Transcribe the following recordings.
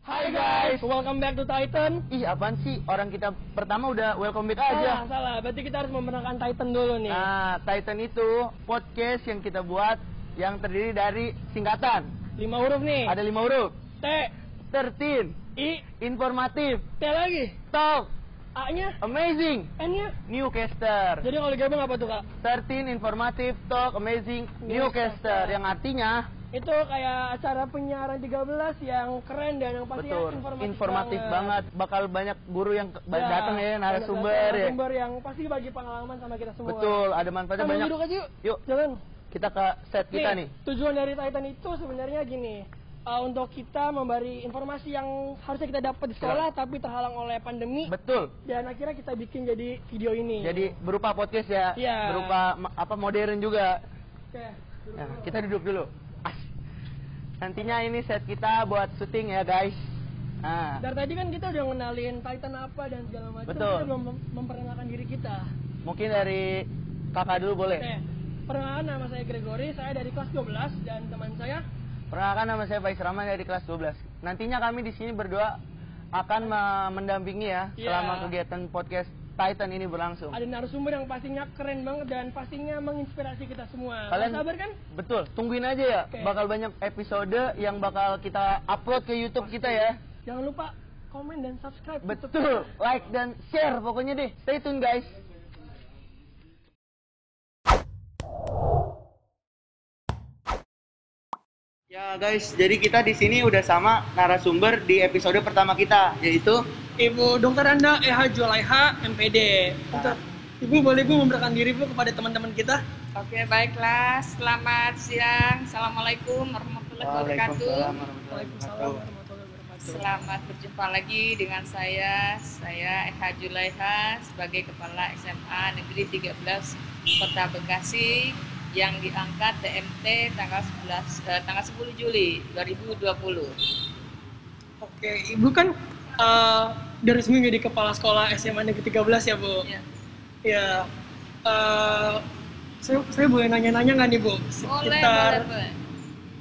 Hai guys, welcome back to Titan. Ih, apaan sih? Orang kita pertama udah welcome back aja. Salah. Berarti kita harus memperkenalkan Titan dulu nih. Nah, Titan itu podcast yang kita buat yang terdiri dari singkatan. 5 huruf nih. Ada 5 huruf. T, 13, I, informatif, T lagi. talk, A-nya, amazing, N-nya. newcaster. Jadi kalau digabung apa tuh, Kak? 13, informatif, talk, amazing, newcaster. Yang artinya Itu kayak acara penyiaran 13 yang keren dan yang pasti betul, informatif banget. Bakal banyak guru yang datang ya, narasumber ya. Narasumber yang pasti bagi pengalaman sama kita semua. Betul, ada manfaatnya banyak. Duduk aja yuk. Yuk, Jalan. kita ke set kita nih. Tujuan dari Titan itu sebenarnya gini. Untuk kita memberi informasi yang harusnya kita dapat di sekolah tapi terhalang oleh pandemi. Betul. Dan akhirnya kita bikin jadi video ini. Jadi berupa podcast ya. Iya. Berupa modern juga. Oke. Nah, kita duduk dulu. Nantinya ini set kita buat syuting ya guys. Nah, Dari tadi kan kita udah ngenalin Titan apa dan segala macam. Betul. Kita belum memperkenalkan diri kita. mungkin dari kakak dulu boleh. Oke. Perkenalkan, nama saya Gregory, saya dari kelas 12 dan teman saya. Perkenalkan, nama saya Faiz Rahman dari kelas 12. Nantinya kami di sini berdua akan mendampingi ya selama kegiatan podcast Titan ini berlangsung. Ada narasumber yang pastinya keren banget dan pastinya menginspirasi kita semua. Kalian Sabar kan? Betul, tungguin aja ya. Oke. Bakal banyak episode yang bakal kita upload ke YouTube kita ya. Jangan lupa komen dan subscribe. Betul, like dan share pokoknya deh. Stay tune guys. Ya guys, jadi kita di sini udah sama narasumber di episode pertama kita, yaitu Ibu Dr. Anda Eha Julaiha, MPD. Ibu boleh Bu memperkenalkan diri Bu kepada teman-teman kita? Oke, baiklah. Selamat siang. Assalamualaikum warahmatullahi wabarakatuh. Waalaikumsalam warahmatullahi wabarakatuh. Selamat berjumpa lagi dengan saya Eha Julaiha sebagai Kepala SMA Negeri 13 Kota Bekasi yang diangkat TMT tanggal 10 Juli 2020. Oke, Ibu kan udah resmi jadi Kepala Sekolah SMA Negeri 13 ya Bu? Ya. Ya. Saya boleh nanya-nanya nggak nih Bu? Sekitar Boleh.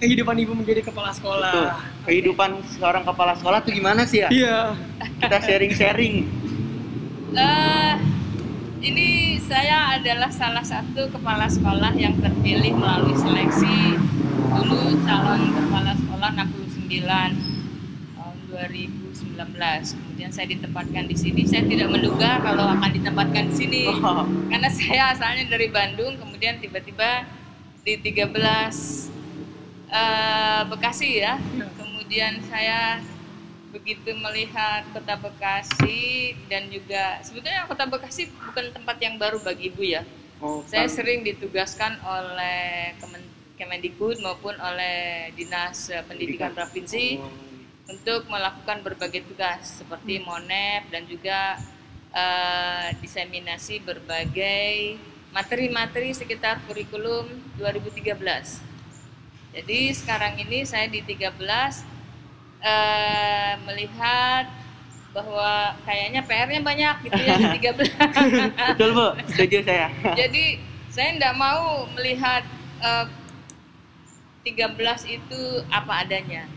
kehidupan Ibu menjadi Kepala Sekolah. betul, kehidupan seorang kepala sekolah tuh gimana sih ya? Iya. Kita sharing-sharing. Ini saya adalah salah satu kepala sekolah yang terpilih melalui seleksi dulu calon kepala sekolah 69 tahun 2019. Kemudian saya ditempatkan di sini. Saya tidak menduga kalau akan ditempatkan di sini karena saya asalnya dari Bandung. Kemudian tiba-tiba di 13 Bekasi ya. Kemudian saya begitu melihat Kota Bekasi dan juga sebetulnya Kota Bekasi bukan tempat yang baru bagi Ibu ya. Saya sering ditugaskan oleh Kemendikbud maupun oleh Dinas Pendidikan Provinsi untuk melakukan berbagai tugas seperti monep dan juga diseminasi berbagai materi-materi sekitar kurikulum 2013. Jadi sekarang ini saya di 13 melihat bahwa kayaknya PR-nya banyak gitu ya di 13. Betul Bu, setuju saya. Jadi saya tidak mau melihat 13 itu apa adanya,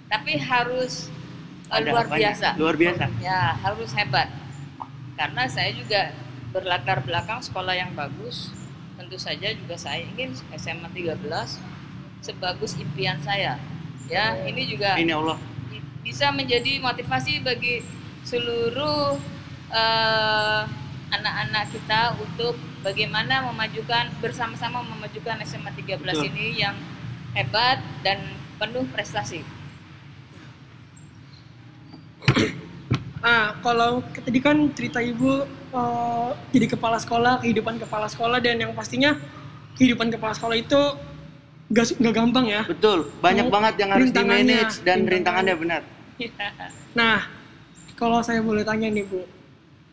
tapi harus luar biasa. Luar biasa. Ya, harus hebat. Karena saya juga berlatar belakang sekolah yang bagus. Tentu saja juga saya ingin SMA 13 sebagus impian saya. Ya, ini juga Ini Allah. bisa menjadi motivasi bagi seluruh anak-anak kita untuk bagaimana bersama-sama memajukan SMA 13 Betul. ini yang hebat dan penuh prestasi. Nah, kalau tadi kan cerita Ibu jadi kepala sekolah, kehidupan kepala sekolah, dan yang pastinya kehidupan kepala sekolah itu gak gampang ya. Betul, banyak banget yang harus di-manage dan rintangannya benar. Nah, kalau saya boleh tanya nih Bu,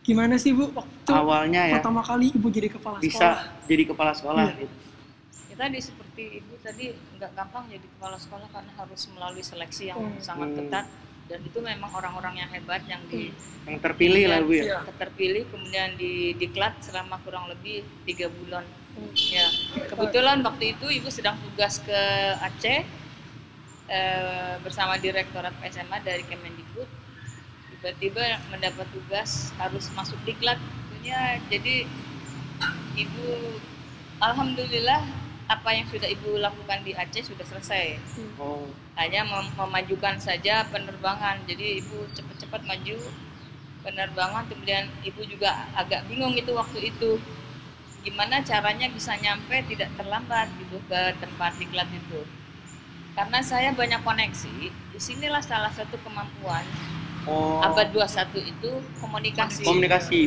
gimana sih Bu waktu Awalnya ya pertama kali Ibu jadi kepala bisa sekolah? jadi kepala sekolah. Iya. Ya, tadi seperti Ibu tadi nggak gampang jadi kepala sekolah karena harus melalui seleksi yang sangat ketat, dan itu memang orang-orang yang hebat yang Yang terpilih lah Bu ya. terpilih kemudian diklat selama kurang lebih 3 bulan. Ya, kebetulan waktu itu Ibu sedang tugas ke Aceh bersama Direktorat SMA dari Kemendikbud, tiba-tiba mendapat tugas harus masuk diklat tentunya. Jadi Ibu, alhamdulillah apa yang sudah Ibu lakukan di Aceh sudah selesai. Hanya memajukan saja penerbangan. Jadi Ibu cepat-cepat maju penerbangan. Kemudian Ibu juga agak bingung itu waktu itu gimana caranya bisa nyampe tidak terlambat gitu ke tempat diklat itu. Karena saya banyak koneksi, disinilah salah satu kemampuan abad 21 itu komunikasi.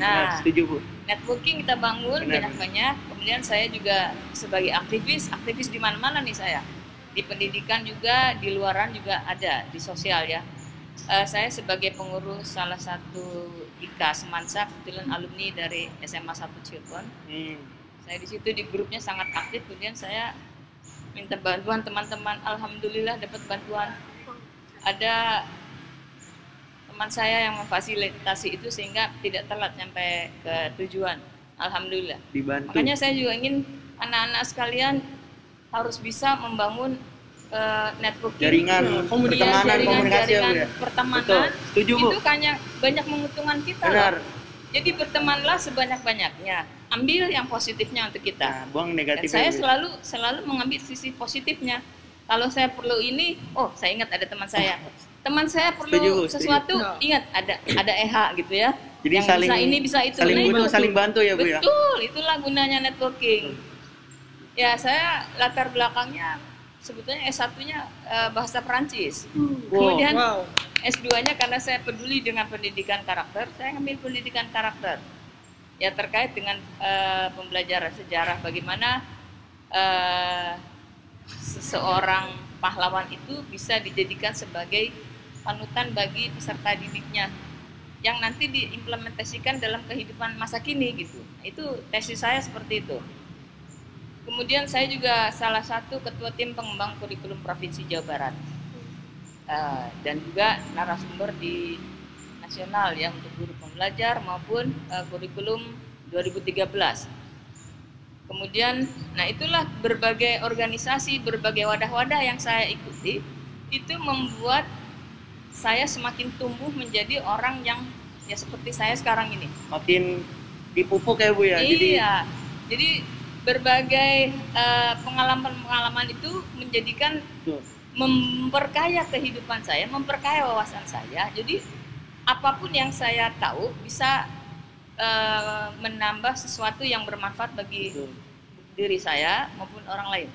Nah, setuju Bu. Networking kita bangun banyak-banyak. Kemudian saya juga sebagai aktivis di mana-mana nih saya. Di pendidikan juga, di luaran juga ada, di sosial ya. Saya sebagai pengurus salah satu IKA Semansa, kebetulan alumni dari SMA 1 Cirebon. Saya di situ di grupnya sangat aktif. Kemudian saya minta bantuan teman-teman. Alhamdulillah dapat bantuan. Ada teman saya yang memfasilitasi itu sehingga tidak telat sampai ke tujuan. Alhamdulillah. Dibantu. Makanya saya juga ingin anak-anak sekalian harus bisa membangun networking, jaringan komunikasi jaringan pertemanan. Betul. Setuju, Bu. Itu hanya banyak menguntungkan kita. Benar. Loh. Jadi bertemanlah sebanyak-banyaknya. Ambil yang positifnya untuk kita. Buang negatifnya. Dan saya selalu mengambil sisi positifnya. Kalau saya perlu ini, saya ingat ada teman saya. Teman saya perlu sesuatu, ingat ada EH gitu ya. Jadi yang saling, bisa ini bisa itu. saling bantu ya Bu ya. Betul, itulah gunanya networking. Ya, saya latar belakangnya sebetulnya S1-nya bahasa Perancis. Kemudian S2-nya karena saya peduli dengan pendidikan karakter, saya ngambil pendidikan karakter. Ya terkait dengan pembelajaran sejarah bagaimana seseorang pahlawan itu bisa dijadikan sebagai panutan bagi peserta didiknya yang nanti diimplementasikan dalam kehidupan masa kini gitu. Itu tesis saya seperti itu. Kemudian saya juga salah satu ketua tim pengembang kurikulum Provinsi Jawa Barat dan juga narasumber di nasional ya untuk guru pembelajar maupun kurikulum 2013. Kemudian, nah itulah berbagai organisasi, berbagai wadah-wadah yang saya ikuti, itu membuat saya semakin tumbuh menjadi orang yang ya seperti saya sekarang ini. Makin dipupuk ya Bu ya? Iya, jadi berbagai pengalaman-pengalaman itu menjadikan memperkaya kehidupan saya, memperkaya wawasan saya. Jadi apapun yang saya tahu bisa menambah sesuatu yang bermanfaat bagi diri saya maupun orang lain.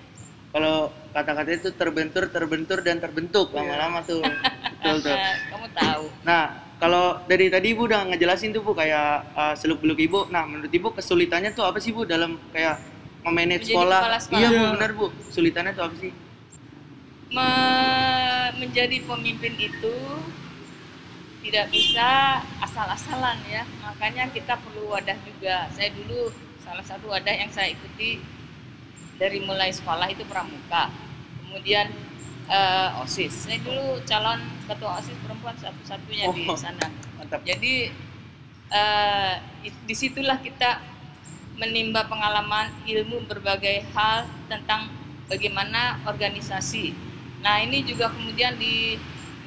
Kalau kata-kata itu terbentur dan terbentuk lama-lama tuh. Betul. Kamu tahu. Nah, kalau dari tadi Ibu udah ngejelasin tuh Bu kayak seluk-beluk Ibu. Nah, menurut Ibu kesulitannya tuh apa sih Bu dalam kayak memanage sekolah? Iya Bu, benar Bu. Kesulitannya tuh apa sih? Menjadi pemimpin itu tidak bisa asal-asalan ya, makanya kita perlu wadah juga. Saya dulu salah satu wadah yang saya ikuti dari mulai sekolah itu pramuka, kemudian OSIS. Saya dulu calon ketua OSIS perempuan satu-satunya di sana. Mantap. Jadi disitulah kita menimba pengalaman ilmu berbagai hal tentang bagaimana organisasi. Nah ini juga kemudian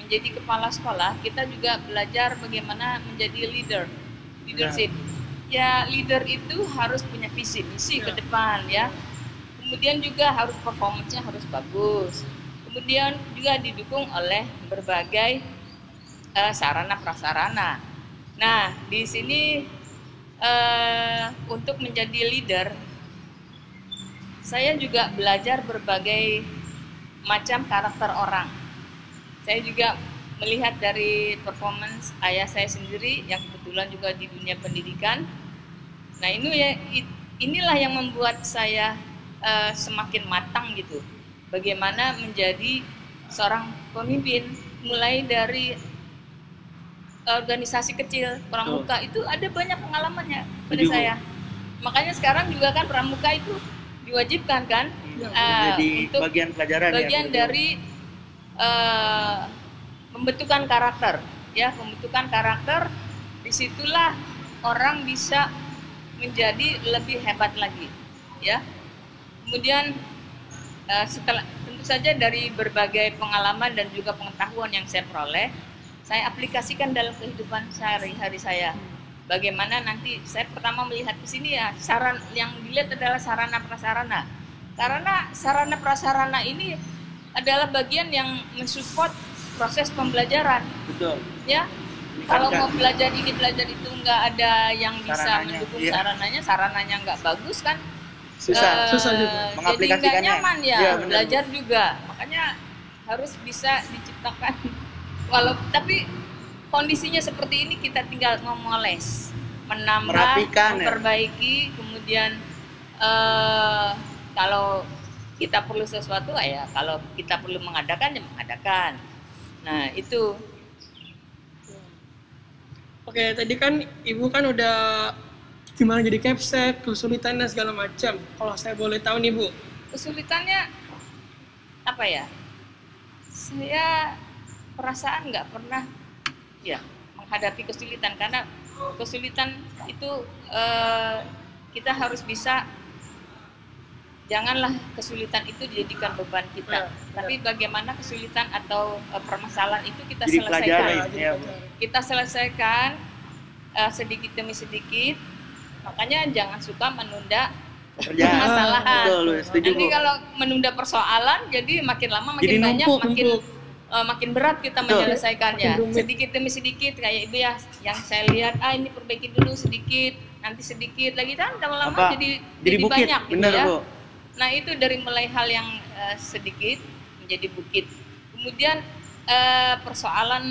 menjadi kepala sekolah, kita juga belajar bagaimana menjadi leadership. Ya leader itu harus punya visi misi ke depan ya. Kemudian juga harus performance-nya harus bagus. Kemudian juga didukung oleh berbagai sarana prasarana. Nah di sini untuk menjadi leader, saya juga belajar berbagai macam karakter orang. Saya juga melihat dari performance ayah saya sendiri yang kebetulan juga di dunia pendidikan. Nah inilah yang membuat saya semakin matang gitu. Bagaimana menjadi seorang pemimpin, mulai dari organisasi kecil pramuka itu ada banyak pengalamannya pada saya. Makanya sekarang juga kan pramuka itu diwajibkan kan untuk bagian pelajaran bagian dari pembentukan karakter ya, pembentukan karakter. Disitulah orang bisa tentu saja dari berbagai pengalaman dan juga pengetahuan yang saya peroleh, saya aplikasikan dalam kehidupan sehari-hari saya. Bagaimana nanti saya pertama melihat ke sini ya, yang dilihat adalah sarana prasarana. Karena sarana prasarana ini adalah bagian yang mensupport proses pembelajaran. Betul. Ya, kalau mau belajar ini belajar itu nggak ada yang bisa mendukung sarananya nggak bagus kan, susah juga jadi nggak nyaman ya, belajar juga. Makanya harus bisa diciptakan. Tapi kondisinya seperti ini, kita tinggal memoles, menambah, memperbaiki, kemudian kalau kita perlu sesuatu ya, kalau kita perlu mengadakan ya mengadakan. Nah itu. Oke, tadi kan Ibu kan udah gimana jadi Kepsek, kesulitannya segala macam. Kalau saya boleh tahu nih Bu. Kesulitannya apa ya? Saya perasaan nggak pernah ya menghadapi kesulitan, karena kesulitan itu kita harus bisa, janganlah kesulitan itu dijadikan beban kita, tapi bagaimana kesulitan atau permasalahan itu kita selesaikan. Kita selesaikan sedikit demi sedikit. Makanya jangan suka menunda permasalahan. Nanti kalau menunda persoalan, jadi makin lama makin banyak, makin berat kita menyelesaikannya. Sedikit demi sedikit, kayak Ibu ya, yang saya lihat, ini perbaiki dulu sedikit, nanti sedikit lagi, kan lama-lama jadi bukit, banyak gitu bener, ya. Bu. Nah itu dari mulai hal yang sedikit menjadi bukit. Kemudian persoalan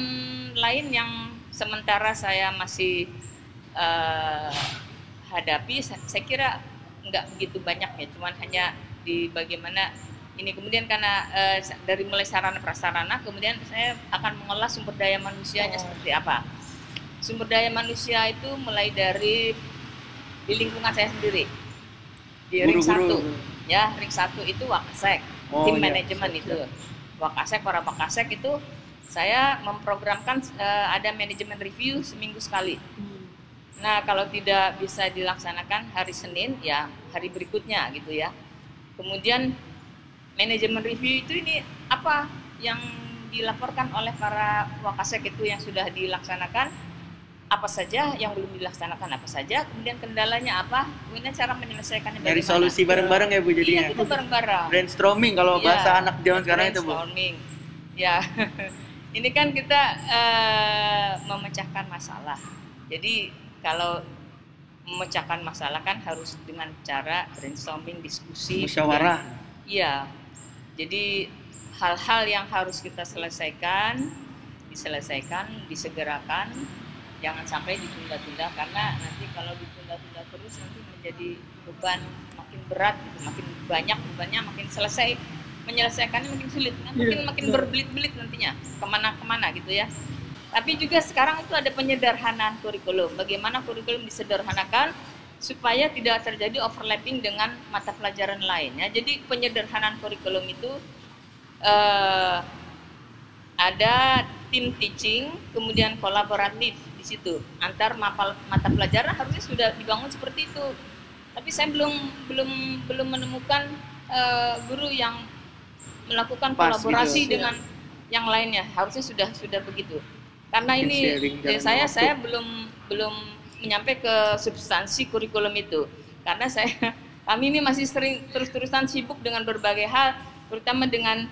lain yang sementara saya masih hadapi, saya kira nggak begitu banyak ya, cuman hanya di bagaimana ini. Kemudian karena dari mulai sarana prasarana, kemudian saya akan mengolah sumber daya manusianya seperti apa. Sumber daya manusia itu mulai dari di lingkungan saya sendiri, di ring 1. Ya, ring 1 itu Wakasek, tim manajemen itu. Wakasek, para Wakasek itu saya memprogramkan ada manajemen review seminggu sekali. Nah, kalau tidak bisa dilaksanakan hari Senin, ya hari berikutnya gitu ya. Kemudian manajemen review itu ini apa yang dilaporkan oleh para Wakasek itu yang sudah dilaksanakan, apa saja yang belum dilaksanakan, apa saja, kemudian kendalanya apa, kemudian cara menyelesaikannya bagaimana. Dari solusi bareng-bareng ya Bu jadinya. Iya, kita bareng-bareng. Brainstorming kalau bahasa anak zaman sekarang itu Bu. Brainstorming. Ya. Ini kan kita memecahkan masalah. Jadi kalau memecahkan masalah kan harus dengan cara brainstorming, diskusi, musyawarah. Iya. Jadi hal-hal yang harus kita selesaikan, diselesaikan, disegerakan. Jangan sampai ditunda-tunda, karena nanti kalau ditunda-tunda terus nanti menjadi beban makin berat gitu, makin banyak bebannya, makin menyelesaikannya makin sulit, makin berbelit-belit nantinya kemana-kemana gitu ya. Tapi juga sekarang itu ada penyederhanaan kurikulum. Bagaimana kurikulum disederhanakan supaya tidak terjadi overlapping dengan mata pelajaran lainnya. Jadi penyederhanaan kurikulum itu ada tim teaching, kemudian kolaboratif di situ antar mata pelajaran harusnya sudah dibangun seperti itu. Tapi saya belum menemukan guru yang melakukan kolaborasi dengan yang lainnya. Harusnya sudah begitu. Karena ini saya belum menyampai ke substansi kurikulum itu. Karena kami ini masih sering terus-terusan sibuk dengan berbagai hal, terutama dengan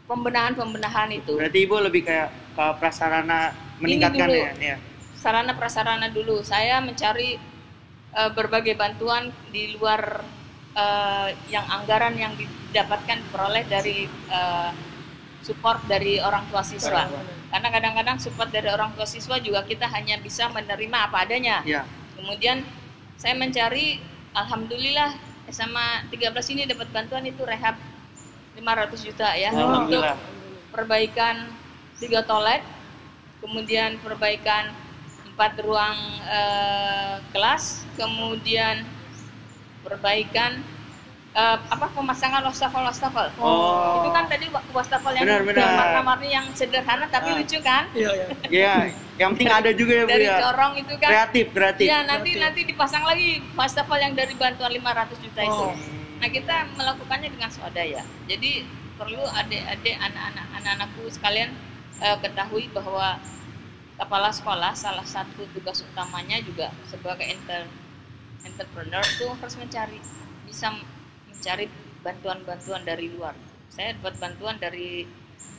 pembenahan itu. Berarti Ibu lebih kayak ke prasarana meningkatkan ya? Sarana prasarana dulu. Saya mencari berbagai bantuan di luar yang anggaran yang didapatkan diperoleh dari support dari orang tua siswa. Karena kadang-kadang support dari orang tua siswa juga kita hanya bisa menerima apa adanya. Ya. Kemudian saya mencari, alhamdulillah SMA 13 ini dapat bantuan itu rehab 500 juta ya untuk perbaikan 3 toilet, kemudian perbaikan 4 ruang kelas, kemudian perbaikan pemasangan wastafel. Itu kan tadi wastafel yang kamar-kamarnya yang sederhana tapi lucu kan? Iya. Yang penting ada juga ya Bu dari ya. Dari corong itu kan. Kreatif. Iya, nanti dipasang lagi wastafel yang dari bantuan 500 juta itu. Nah, kita melakukannya dengan swadaya. Jadi perlu adik-adik, anak-anakku sekalian ketahui bahwa kepala sekolah salah satu tugas utamanya juga sebagai entrepreneur itu harus bisa mencari bantuan-bantuan dari luar. Saya dapat bantuan dari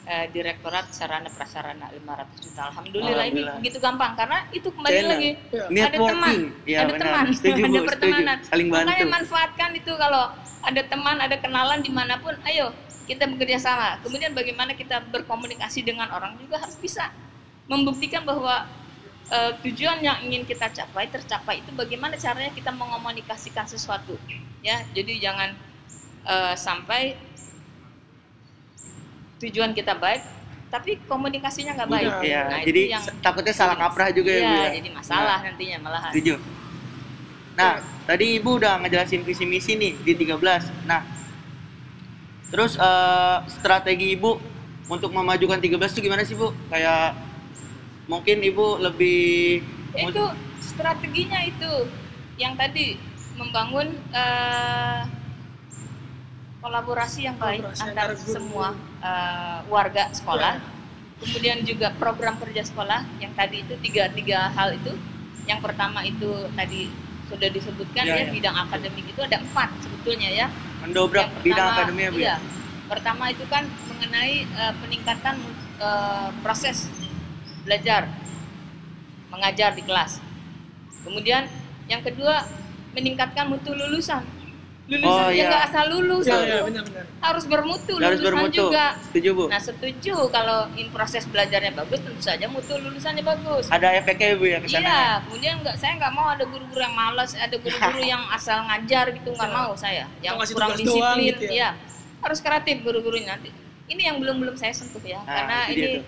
Direktorat Sarana Prasarana 500 juta. Alhamdulillah, ini begitu gampang karena itu kembali lagi ada teman, ada teman, ada pertemanan. Makanya manfaatkan itu, kalau ada teman, ada kenalan dimanapun, ayo kita bekerja sama. Kemudian bagaimana kita berkomunikasi dengan orang juga harus bisa membuktikan bahwa tujuan yang ingin kita capai tercapai. Itu bagaimana caranya kita mengomunikasikan sesuatu, ya. Jadi jangan sampai tujuan kita baik tapi komunikasinya nggak baik. Iya, nah, jadi yang takutnya salah kaprah juga ya, Bu ya. Jadi masalah nantinya malahan. Setuju. Nah, tadi Ibu udah ngejelasin visi misi nih di 13. Nah, terus strategi Ibu untuk memajukan 13 itu gimana sih, Bu? Kayak mungkin Ibu lebih itu strateginya itu yang tadi membangun kolaborasi yang baik antar semua warga sekolah, kemudian juga program kerja sekolah yang tadi itu tiga hal itu. Yang pertama itu tadi sudah disebutkan bidang akademik itu ada 4 sebetulnya ya. Mendobrak bidang akademik ya, Bu. Iya. Pertama itu kan mengenai peningkatan proses belajar mengajar di kelas. Kemudian yang kedua meningkatkan mutu lulusan. Lulusan nggak asal lulus, benar. harus bermutu, harus lulusan bermutu. juga. Setuju, Bu. Nah, setuju kalau proses belajarnya bagus, tentu saja mutu lulusannya bagus. Ada efeknya, Bu, ya ke sana. Iya, kemudian saya nggak mau ada guru-guru yang malas, ada guru-guru yang asal ngajar gitu, nggak mau saya. Yang kurang disiplin, gitu ya. Harus kreatif guru-gurunya nanti. Ini yang belum saya sentuh ya, karena ini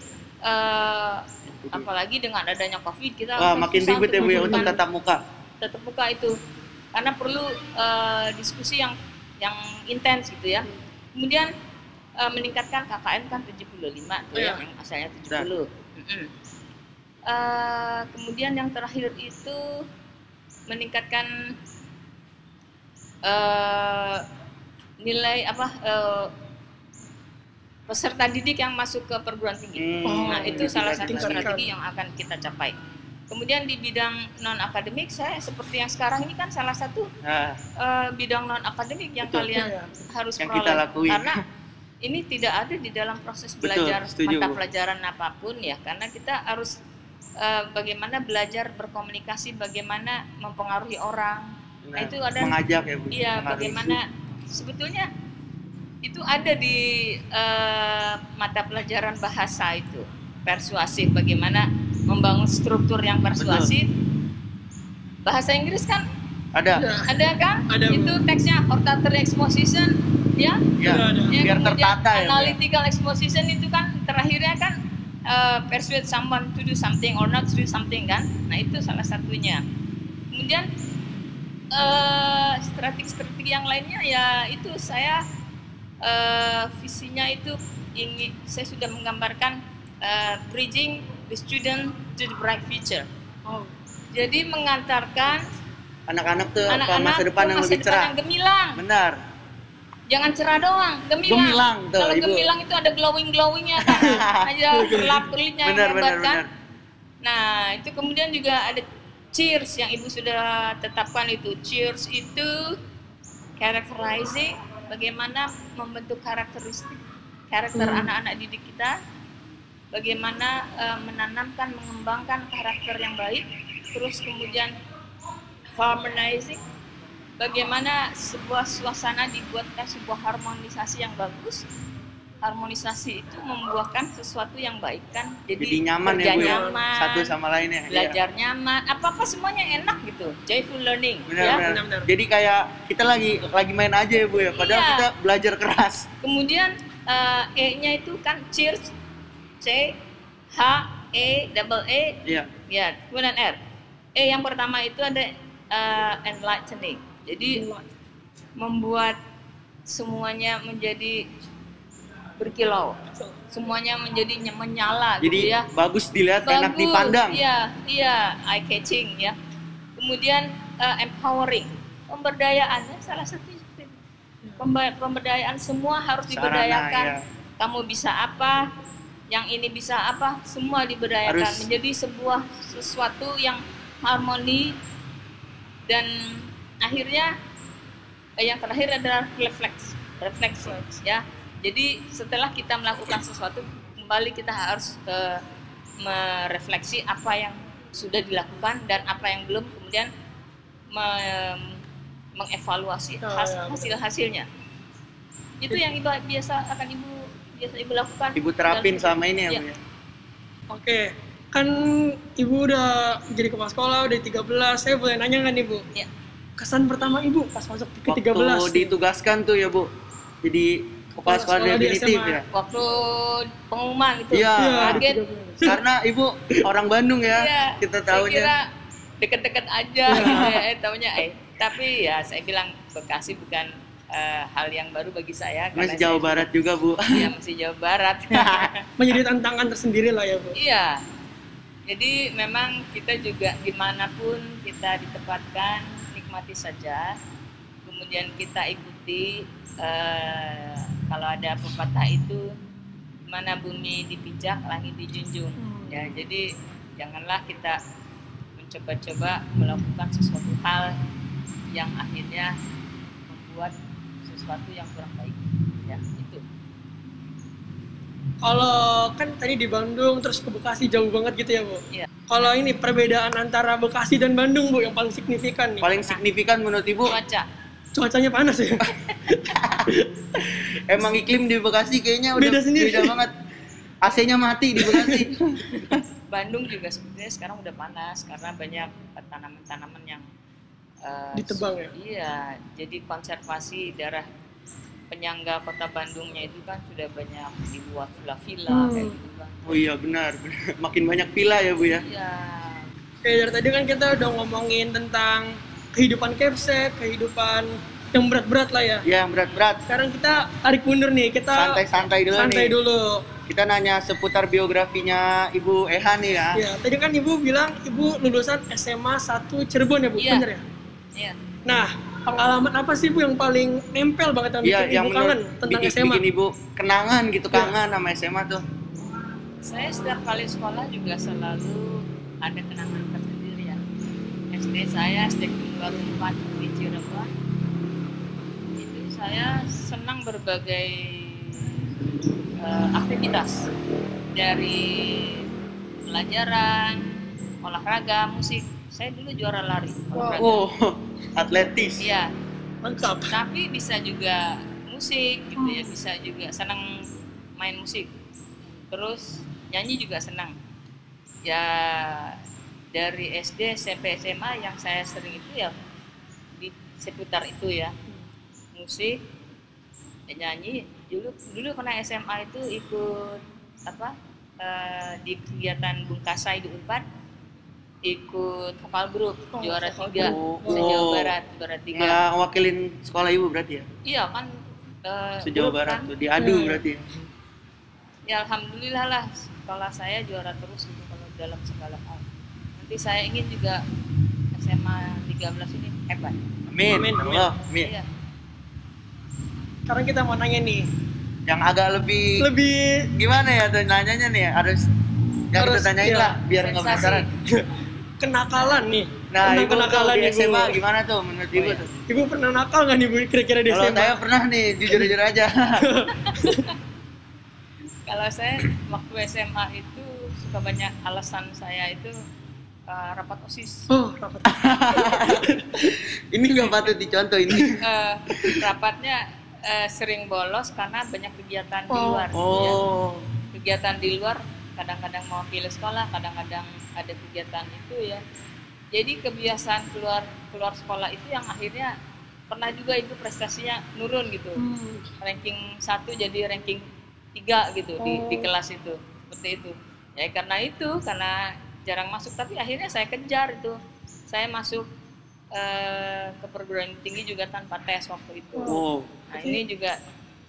apalagi dengan adanya COVID kita makin ribet ya, Bu, ya, untuk tatap muka. Tatap muka itu. Karena perlu diskusi yang intens gitu ya. Kemudian meningkatkan KKM kan 75 tuh yang asalnya 70. Kemudian yang terakhir itu meningkatkan nilai peserta didik yang masuk ke perguruan tinggi. Nah, itu salah satu strategi yang akan kita capai. Kemudian di bidang non akademik, saya seperti yang sekarang ini kan salah satu bidang non akademik yang kalian harus peroleh, karena ini tidak ada di dalam proses belajar mata pelajaran apapun ya, karena kita harus bagaimana belajar berkomunikasi, bagaimana mempengaruhi orang. Nah, itu ada mengajak ya, Bu. Iya, bagaimana sebetulnya itu ada di mata pelajaran bahasa itu, persuasif, bagaimana membangun struktur yang persuasif. Bahasa Inggris kan ada kan? Itu teksnya oratory exposition ya. Biar tertata ya. Analytical exposition itu kan terakhirnya kan persuade someone to do something or not to do something kan. Nah, itu salah satunya. Kemudian strategi yang lainnya ya itu saya visinya itu saya sudah menggambarkan bridging the student to the bright future. Jadi mengantarkan anak-anak ke masa depan yang lebih cerah. Yang gemilang. Benar. Jangan cerah doang, gemilang. Kalau gemilang itu ada glowingnya kan, aja kelap-kelipnya yang hebat kan. Nah, itu kemudian juga ada cheers yang Ibu sudah tetapkan itu. Cheers itu characterizing, bagaimana membentuk karakter anak-anak didik kita. Bagaimana menanamkan, mengembangkan karakter yang baik, terus kemudian harmonizing, bagaimana sebuah suasana dibuatkan sebuah harmonisasi yang bagus. Harmonisasi itu membuahkan sesuatu yang baik kan, jadi nyaman ya, Bu, nyaman, satu sama lainnya, belajar nyaman, apa semua,nya enak gitu, joyful learning. Benar. Jadi kayak kita lagi main aja ya, Bu ya, padahal kita belajar keras. Kemudian E-nya itu kan cheers, C, H, E, double E, ya, kemudian R. E yang pertama itu ada enlightening, jadi membuat semuanya menjadi berkilau, semuanya menjadi menyala, jadi gitu ya. Bagus dilihat, enak dipandang. Iya, eye catching ya. Kemudian empowering, pemberdayaannya salah satu Pemberdayaan semua harus Sarana, diberdayakan. ya. Kamu bisa apa, yang ini bisa apa, semua diberdayakan Harus. menjadi sebuah sesuatu yang harmoni, dan akhirnya yang terakhir adalah refleksi ya. Jadi setelah kita melakukan sesuatu, kembali kita harus merefleksi apa yang sudah dilakukan dan apa yang belum, kemudian mengevaluasi hasil-hasilnya. Itu yang biasa ibu lakukan. Ibu terapin Dan- sama ini ya, Iya. Bu ya. Oke, kan ibu udah jadi kepala sekolah udah 13. Saya boleh nanya nggak nih Bu? Ya. Kesan pertama ibu pas masuk ke Waktu 13. ditugaskan tuh ya, Bu. Jadi kepala sekolah Sekolah di definitif SMA. ya. Waktu pengumuman itu Iya, kaget. Karena Ibu orang Bandung ya. Iya, Kita saya kira tahunya. deket-deket aja gitu ya, taunya tapi ya saya bilang Bekasi bukan hal yang baru bagi saya, Masih Jawa saya Barat juga, Bu. Iya, masih Jawa Barat. Menjadi tantangan tersendiri lah ya Bu. Iya, jadi memang kita juga dimanapun kita ditempatkan, nikmati saja, kemudian kita ikuti. Kalau ada pepatah itu, mana bumi dipijak, langit dijunjung. Ya, jadi janganlah kita mencoba-coba melakukan sesuatu hal yang akhirnya membuat sesuatu yang kurang baik. Ya, itu. Kalau kan tadi di Bandung terus ke Bekasi jauh banget gitu ya Bu. Iya. Kalau ini perbedaan antara Bekasi dan Bandung Bu yang paling signifikan nih. Paling signifikan menurut Ibu, Cuaca. Cuacanya panas ya. emang iklim di Bekasi kayaknya udah Beda sendiri. beda banget. AC-nya mati di Bekasi. Bandung juga sebetulnya sekarang udah panas karena banyak tanaman-tanaman yang Ditebang ya? Iya, jadi konservasi daerah penyangga kota Bandungnya itu kan sudah banyak dibuat villa-villa kayak gitu kan. Oh iya benar. Makin banyak villa ya, Bu ya. Iya. Kayak dari tadi kan kita udah ngomongin tentang kehidupan Kepsek, kehidupan yang berat-berat lah ya. Ya, yang berat-berat. Sekarang kita tarik mundur nih, kita Santai-santai dulu santai nih. dulu. Kita nanya seputar biografinya Ibu Eha nih ya. Ya, tadi kan Ibu bilang Ibu lulusan SMA 1 Cirebon ya Bu, Iya. bener ya? Iya. Nah, pengalaman apa sih Bu yang paling nempel banget yang Iya, bikin yang Ibu kangen menurut tentang bikin, SMA? bikin Ibu kenangan gitu, Iya. kangen sama SMA tuh. Saya setiap kali sekolah juga selalu ada kenangan tersendiri ya. SD saya, SD Baru 4 di Cirebon. Itu saya senang berbagai aktivitas. Dari pelajaran, olahraga, musik. Saya dulu juara lari. olahraga. Oh, atletis. Iya, Mantap. tapi bisa juga musik gitu ya, bisa juga senang main musik. Terus nyanyi juga senang. Ya dari SD, SMP, SMA yang saya sering itu ya di seputar itu ya. Musik, nyanyi. Dulu karena SMA itu ikut di kegiatan Bung Kasai di Unpad, ikut kapal grup juara 3 se-Jawa Barat, juara 3. Nggak wakilin sekolah Ibu berarti ya? Iya kan, Se-Jawa grup Barat kan. tuh, diadu Iya. berarti ya? Ya alhamdulillah lah, sekolah saya juara terus gitu kalau dalam segala hal. Nanti saya ingin juga SMA 13 ini hebat. Amin, Amin, amin. Allah, amin. Iya. Sekarang kita mau nanya nih, Yang agak lebih lebih gimana ya tuh nanyanya nih, harus yang Harus, kita tanyain iya. lah biar nggak Sensasi. penasaran. kenakalan nih. Nah, Tentang Ibu tuh kenakalan di Ibu. SMA gimana tuh menurut Ibu iya. tuh? Ibu pernah nakal nggak nih Bu kira-kira di Kalau SMA? saya pernah nih, jujur-jujur aja. Kalau saya waktu SMA itu suka banyak alasan saya itu rapat OSIS. Oh, rapat. Ini nggak patut dicontoh ini. Rapatnya sering bolos karena banyak kegiatan di Oh. luar. Ya. Oh, Kegiatan di luar kadang-kadang mewakili sekolah, kadang-kadang ada kegiatan itu ya. Jadi kebiasaan keluar sekolah itu yang akhirnya pernah juga itu prestasinya nurun gitu. Ranking 1 jadi ranking 3 gitu di kelas itu. Seperti itu. Ya karena jarang masuk, tapi akhirnya saya kejar itu. Saya masuk ke perguruan tinggi juga tanpa tes waktu itu. oh, Nah ini juga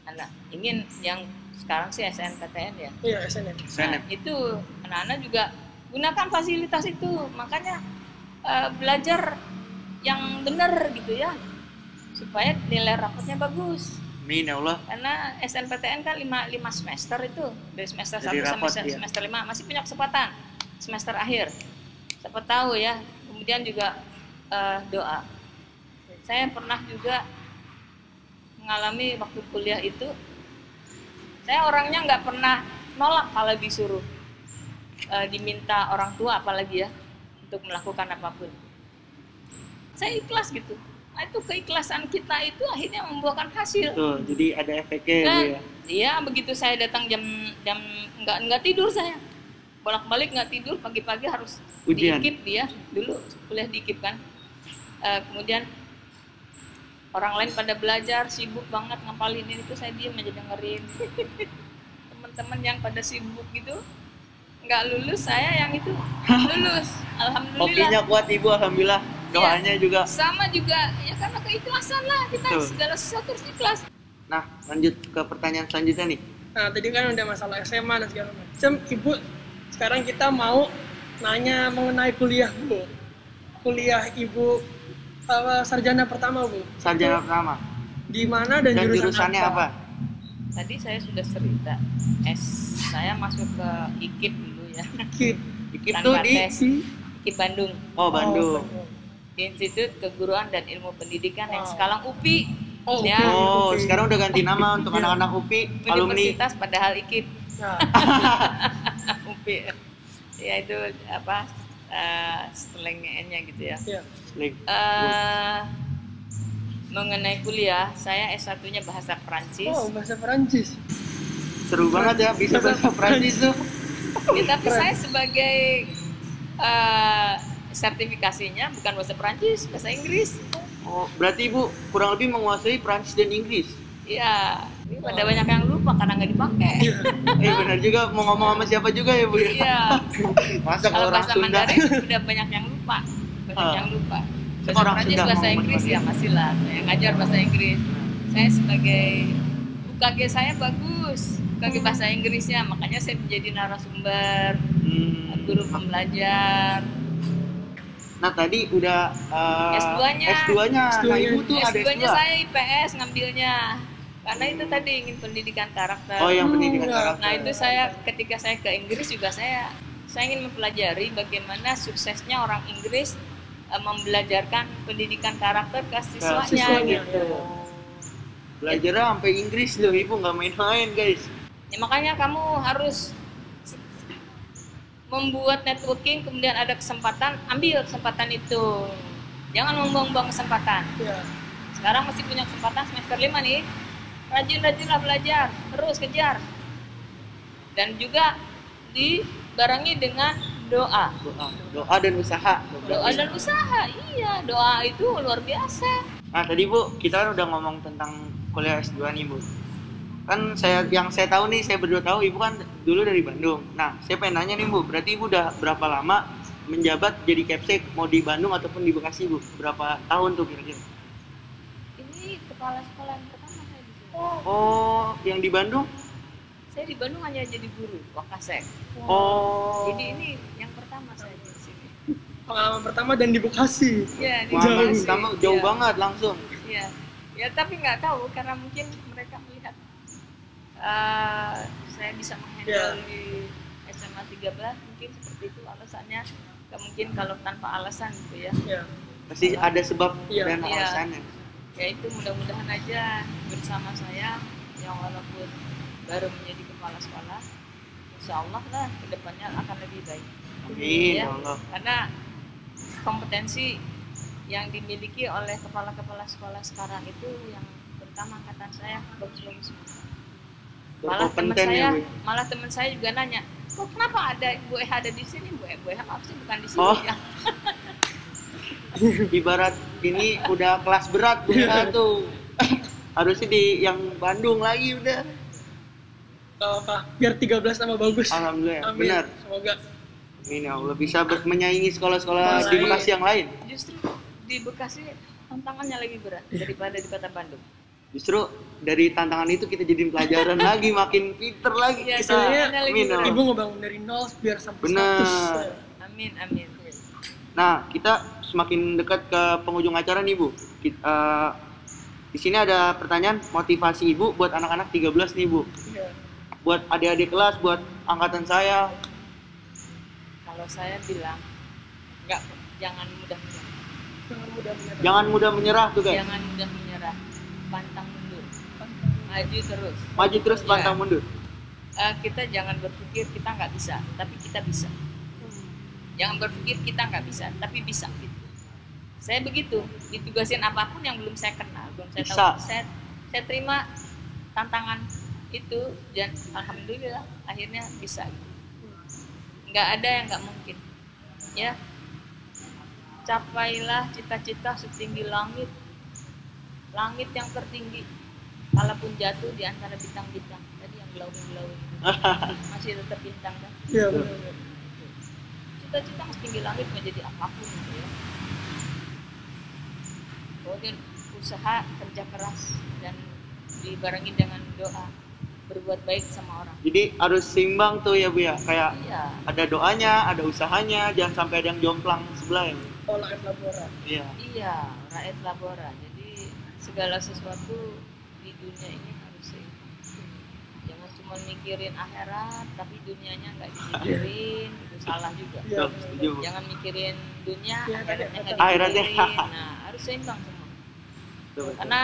anak ingin yang sekarang sih SNPTN ya. Iya, SNM. Sana. Nah, itu anak-anak juga gunakan fasilitas itu, makanya belajar yang benar gitu ya, supaya nilai rapotnya bagus. Amin ya Allah. Karena SNPTN kan 5 semester itu, dari semester Jadi 1 sampai rapot, iya. semester 5 masih punya kesempatan semester akhir. Siapa tahu ya. Kemudian juga doa. Saya pernah juga mengalami waktu kuliah itu, saya orangnya nggak pernah nolak kalau disuruh diminta orang tua apalagi ya untuk melakukan apapun. Saya ikhlas gitu. Nah, itu keikhlasan kita itu akhirnya membuahkan hasil. Tuh, jadi ada efeknya ya, Bu Dan ya. iya, begitu saya datang jam nggak tidur saya. Bolak-balik nggak tidur, pagi-pagi harus Ujian. di IKIP dia. Dulu kuliah di IKIP kan. Kemudian orang lain pada belajar, sibuk banget ngapalin itu, saya diam aja dengerin. Teman-teman yang pada sibuk gitu nggak lulus, saya yang itu lulus. Alhamdulillah. Hokinya kuat Ibu, alhamdulillah. Doanya juga. Sama juga ya, karena keikhlasan lah kita. Betul. Segala sesuatu harus ikhlas. Nah, lanjut ke pertanyaan selanjutnya nih. Nah, tadi kan udah masalah SMA dan segala macam. Ibu, sekarang kita mau nanya mengenai kuliah, Bu. Kuliah Ibu sarjana pertama, Bu. Sarjana pertama. Di mana dan, Dan jurusan jurusannya apa? Tadi saya sudah cerita, saya masuk ke IKIP dulu ya. Kip. Dikip Tanpa tuh di tes. IKIP Bandung, Oh, Bandung. Institut Keguruan dan Ilmu Pendidikan yang Wow. sekarang UPI. Oh, Ya. UPI. Oh, sekarang udah ganti nama untuk Iya. anak-anak UPI, alumni. Universitas padahal IKIP. Nah, UPI. Ya itu apa? Slangnya gitu ya. ya. Like, Mengenai kuliah, saya S1-nya bahasa Perancis. Oh, bahasa Perancis. seru banget ya bisa bahasa Prancis tuh. Ya, tapi saya sebagai sertifikasinya bukan bahasa Perancis, bahasa Inggris. Oh, berarti Ibu kurang lebih menguasai Prancis dan Inggris. Iya, ini pada banyak yang lupa karena nggak dipakai. Benar juga, mau ngomong sama siapa juga ya Bu ya. Iya. Masa Kalau kalau orang bahasa Sunda. Mandarin udah banyak yang lupa, yang lupa. Bahasa Orang Perancis, Sunda bahasa mau Inggris ya masih lah. Saya ngajar bahasa Inggris. Saya sebagai UKG saya bagus, UKG bahasa Inggrisnya, makanya saya menjadi narasumber, guru pembelajar. Nah tadi udah S2-nya. S2-nya. Nah Ibu tuh ada S2-nya S2. saya IPS ngambilnya. Karena itu tadi ingin pendidikan karakter. Oh yang pendidikan Nah, karakter. Nah itu saya ketika saya ke Inggris juga saya ingin mempelajari bagaimana suksesnya orang Inggris membelajarkan pendidikan karakter ke siswanya siswanya, gitu. ya. Belajarnya sampai Inggris loh Ibu, nggak main-main guys. Ya, makanya kamu harus membuat networking, kemudian ada kesempatan, ambil kesempatan itu. Jangan membuang-buang kesempatan. Ya. Sekarang masih punya kesempatan semester 5 nih. Rajin-rajinlah belajar, terus kejar. Dan juga dibarengi dengan doa. Doa dan usaha. Doa dan usaha, iya. Doa itu luar biasa. Nah tadi Bu, kita kan udah ngomong tentang kuliah S2 nih Bu. Kan yang saya tahu nih, saya berdua tahu Ibu kan dulu dari Bandung. Nah, saya pengen nanya nih Bu, berarti Ibu udah berapa lama menjabat jadi Kepsek, mau di Bandung ataupun di Bekasi Bu? Berapa tahun tuh kira-kira? Ini kepala sekolah yang pertama saya di sini. Oh, yang di Bandung? Saya di Bandung hanya jadi guru, Wakasek. Oh. Jadi ini yang pertama saya di sini. Pengalaman pertama dan di Bekasi. Iya, di Wah, Jauh. pertama jauh Iya. banget langsung. Iya. Ya, tapi nggak tahu karena mungkin mereka melihat saya bisa menghandle Iya. di SMA 13, mungkin seperti itu alasannya. Nggak mungkin kalau tanpa alasan gitu ya. Ya. Pasti ada sebab Iya. dan Iya. alasannya. Ya itu mudah-mudahan aja bersama saya yang walaupun baru menjadi kepala sekolah, insya Allah lah kedepannya akan lebih baik. Amin, Ya, ya Allah. karena kompetensi yang dimiliki oleh kepala-kepala sekolah sekarang itu yang pertama angkatan saya bagus-bagus. Berkompeten ya Bu. Malah teman saya juga nanya, kok kenapa ada Bu Eha ada di sini? Bu Eha harusnya bukan di sini Oh. ya. Ibarat ini udah kelas berat Bu ya tuh. Harusnya di yang Bandung lagi udah. Gak apa, biar 13 tambah bagus. Alhamdulillah, Amin. benar. Semoga. Amin ya Allah, bisa menyaingi sekolah-sekolah di Menyaingi. Bekasi yang lain. Justru di Bekasi tantangannya lebih berat daripada di Kota Bandung. Justru dari tantangan itu kita jadiin pelajaran lagi, makin pinter lagi Iya, kita. istilahnya tantangannya lebih Amin ya berat. Allah. Ibu ngebangun dari nol biar sampai Benar. 100. Amin, amin. Nah, kita semakin dekat ke penghujung acara nih Bu. Di sini ada pertanyaan motivasi Ibu buat anak-anak 13 nih, Bu. Iya. Buat adik-adik kelas, buat angkatan saya. Kalau saya bilang nggak, jangan mudah menyerah. Jangan mudah menyerah. Jangan mudah menyerah tuh, guys. Jangan mudah menyerah, pantang mundur, maju terus. Maju terus, Ya. pantang mundur. Kita jangan berpikir kita nggak bisa, tapi kita bisa. Jangan berpikir kita nggak bisa, tapi bisa gitu. Saya begitu, ditugasin apapun yang belum saya kenal, belum saya Bisa. tahu, saya terima tantangan itu dan alhamdulillah akhirnya bisa. Nggak ada yang nggak mungkin, ya. Capailah cita-cita setinggi langit, langit yang tertinggi. Kalaupun jatuh di antara bintang-bintang, tadi yang glowing masih tetap bintang kan? Iya benar. Cita-cita setinggi langit menjadi apapun gitu ya. Kemudian usaha, kerja keras dan dibarengi dengan doa, berbuat baik sama orang. Jadi harus seimbang tuh ya, Bu ya. Kayak Iya, ada doanya, ada usahanya, jangan sampai ada yang jomplang sebelah ya, Bu. Olah labora. Iya. iya, rakyat labora. Jadi segala sesuatu di dunia ini harus seimbang. Jangan cuma mikirin akhirat, tapi dunianya nggak dipikirin, itu salah juga. Iya, Tuh, setuju, Bu. Jangan mikirin dunia, Iya, akhiratnya nggak akhiratnya. dipikirin. Nah, harus seimbang semua. Tuh. Karena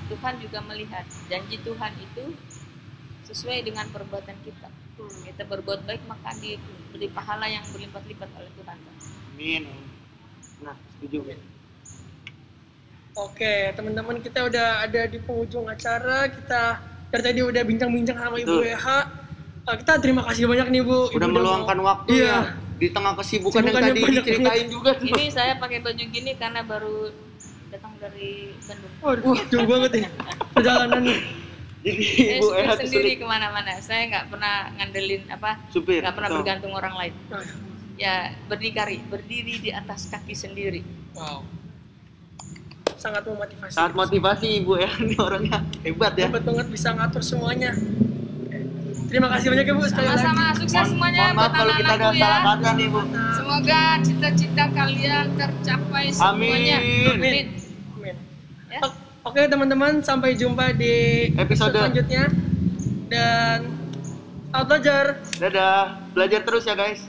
Tuhan juga melihat janji Tuhan itu sesuai dengan perbuatan kita. Kita berbuat baik maka diberi pahala yang berlipat-lipat oleh Tuhan. Amin. Nah, setuju, Bu. Oke, teman-teman, kita udah ada di penghujung acara. Kita dari tadi udah bincang-bincang sama Ibu Betul. WH. Kita terima kasih banyak nih, Bu. Udah Ibu meluangkan waktu Iya. ya. Di tengah kesibukan yang Kesibukannya tadi banyak diceritain juga tuh. Ini saya pakai baju gini karena baru datang dari Bandung. Waduh, jauh banget nih perjalanannya. Jadi Saya Ibu supir Eha tuh sendiri sulit kemana-mana. Saya nggak pernah ngandelin supir. nggak pernah betul. bergantung orang lain. Nah, Ya berdiri di atas kaki sendiri. wow. Sangat memotivasi. Sangat motivasi Ibu Eha ini orangnya hebat ya. Hebat banget bisa ngatur semuanya. Oke. Terima kasih banyak ya, Bu, sekali lagi. Sama-sama, sukses semuanya Mohon maaf buat kalau kita ada anak-anakku ya. salah kata nih, Bu. Semoga cita-cita kalian tercapai semuanya. Amin. Amin. Ya. Oke, teman-teman, sampai jumpa di Episode selanjutnya. Dan selamat belajar. Dadah. Belajar terus ya, guys.